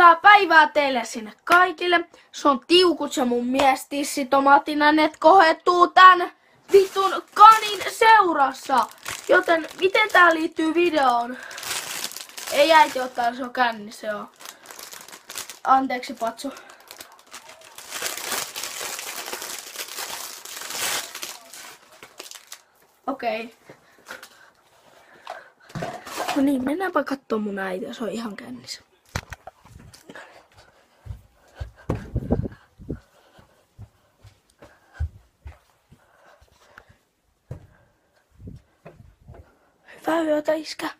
Hyvää päivää teille sinne kaikille. Se on Tiukut ja mun mies Tissitomatina, net kohettuu tän vitun kanin seurassa. Joten miten tää liittyy videoon? Ei äiti ottaa, se on kännissä joo. Anteeksi patsu. Okei. No niin, mennäänpä kattoo mun äitiä, se on ihan kännissä. Hyvää yötä, iskä.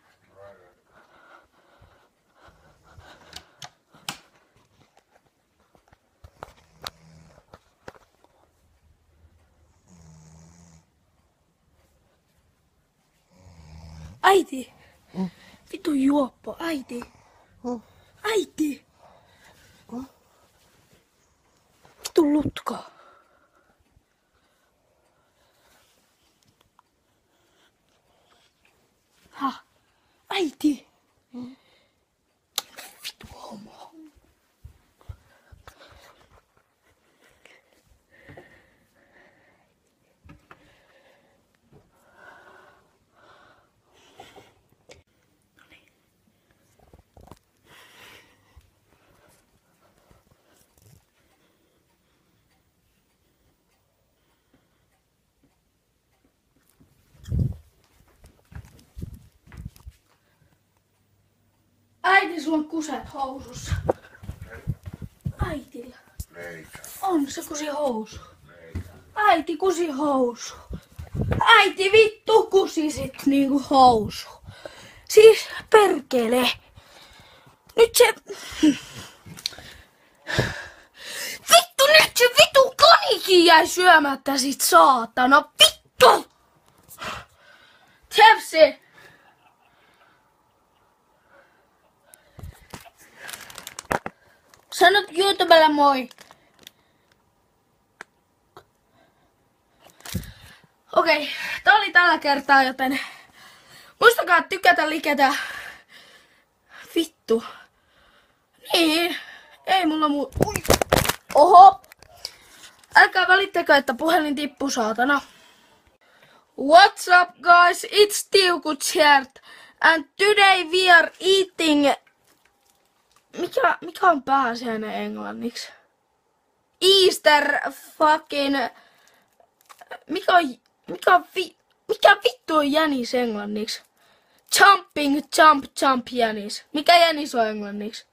Äiti! Vitu juoppo, äiti! Äiti! Vitu lutka! Ha! Äiti! Vitu homo! Äiti, sulla on kuset housussa. Äitillä. On se kusi housu. Äiti kusi housu. Äiti vittu kusisit niinku housu. Siis perkele. Nyt se... Vittu nyt se vittu kanikin jäi syömättä sit saatana. Vittu! Tepsi! Sanot YouTubella moi. Okei, tää oli tällä kertaa, joten muistakaa tykätä, likätä. Vittu. Niin, ei mulla muu... Oho. Älkää välittäkö, että puhelin tippuu saatana. What's up guys, it's Tiukut here. And today we are eating... Mikä on pääsiäinen englanniksi? Easter fucking... Mikä vittu on jänis englanniksi? Jump jänis. Mikä jänis on englanniksi?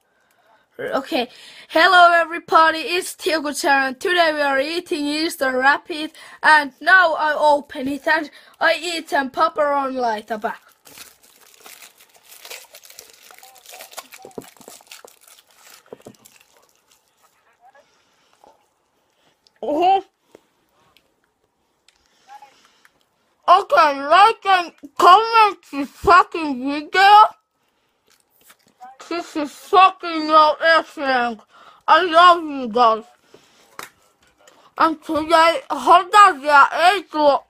Okay. Hello everybody, it's Tiukut here and today we are eating Easter rabbit and now I open it and I eat some pepperoni laitapa. Okay, like and comment this fucking video. This is fucking no excellent. I love you guys. And today, Honda ei tuo